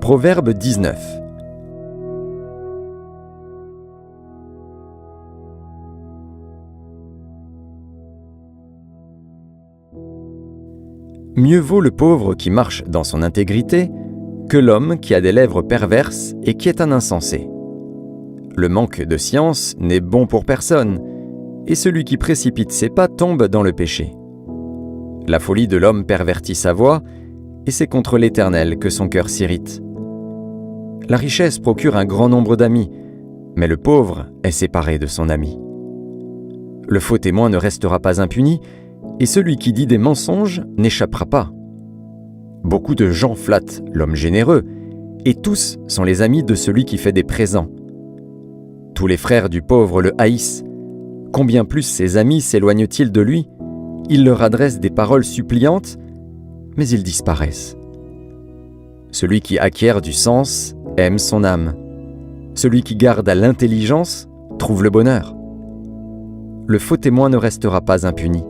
Proverbe 19. Mieux vaut le pauvre qui marche dans son intégrité que l'homme qui a des lèvres perverses et qui est un insensé. Le manque de science n'est bon pour personne, et celui qui précipite ses pas tombe dans le péché. La folie de l'homme pervertit sa voix, et c'est contre l'Éternel que son cœur s'irrite. La richesse procure un grand nombre d'amis, mais le pauvre est séparé de son ami. Le faux témoin ne restera pas impuni, et celui qui dit des mensonges n'échappera pas. Beaucoup de gens flattent l'homme généreux, et tous sont les amis de celui qui fait des présents. Tous les frères du pauvre le haïssent. Combien plus ses amis s'éloignent-ils de lui? Il leur adresse des paroles suppliantes, mais ils disparaissent. Celui qui acquiert du sens aime son âme. Celui qui garde à l'intelligence trouve le bonheur. Le faux témoin ne restera pas impuni,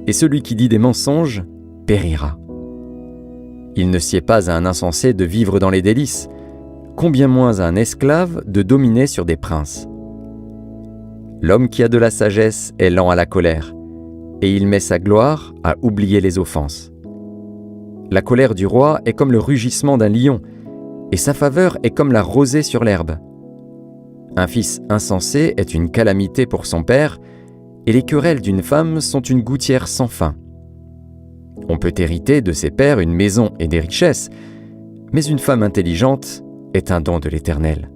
et celui qui dit des mensonges périra. Il ne sied pas à un insensé de vivre dans les délices, combien moins à un esclave de dominer sur des princes. L'homme qui a de la sagesse est lent à la colère, et il met sa gloire à oublier les offenses. La colère du roi est comme le rugissement d'un lion, et sa faveur est comme la rosée sur l'herbe. Un fils insensé est une calamité pour son père, et les querelles d'une femme sont une gouttière sans fin. On peut hériter de ses pères une maison et des richesses, mais une femme intelligente est un don de l'Éternel.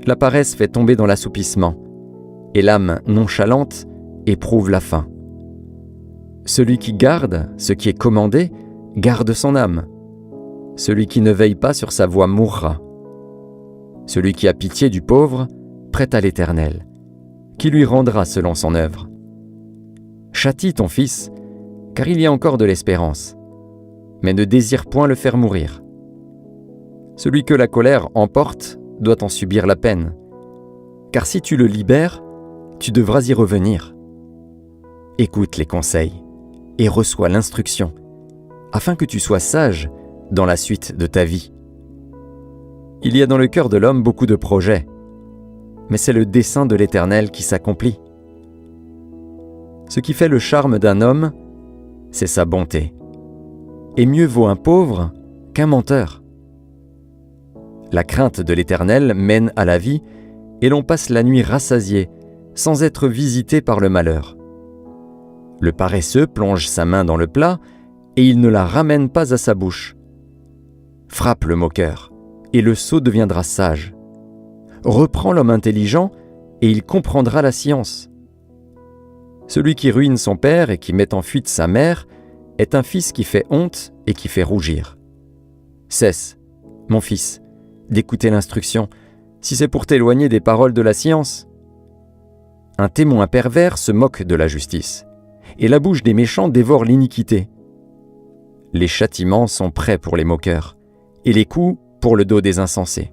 La paresse fait tomber dans l'assoupissement, et l'âme nonchalante éprouve la faim. Celui qui garde ce qui est commandé garde son âme. Celui qui ne veille pas sur sa voie mourra. Celui qui a pitié du pauvre prête à l'Éternel, qui lui rendra selon son œuvre. Châtie ton fils, car il y a encore de l'espérance, mais ne désire point le faire mourir. Celui que la colère emporte doit en subir la peine, car si tu le libères, tu devras y revenir. Écoute les conseils et reçois l'instruction, afin que tu sois sage dans la suite de ta vie. Il y a dans le cœur de l'homme beaucoup de projets, mais c'est le dessein de l'Éternel qui s'accomplit. Ce qui fait le charme d'un homme, c'est sa bonté. Et mieux vaut un pauvre qu'un menteur. La crainte de l'Éternel mène à la vie, et l'on passe la nuit rassasié, sans être visité par le malheur. Le paresseux plonge sa main dans le plat, et il ne la ramène pas à sa bouche. Frappe le moqueur, et le sot deviendra sage. Reprends l'homme intelligent, et il comprendra la science. Celui qui ruine son père et qui met en fuite sa mère est un fils qui fait honte et qui fait rougir. Cesse, mon fils, d'écouter l'instruction, si c'est pour t'éloigner des paroles de la science. Un témoin pervers se moque de la justice, et la bouche des méchants dévore l'iniquité. Les châtiments sont prêts pour les moqueurs, et les coups pour le dos des insensés.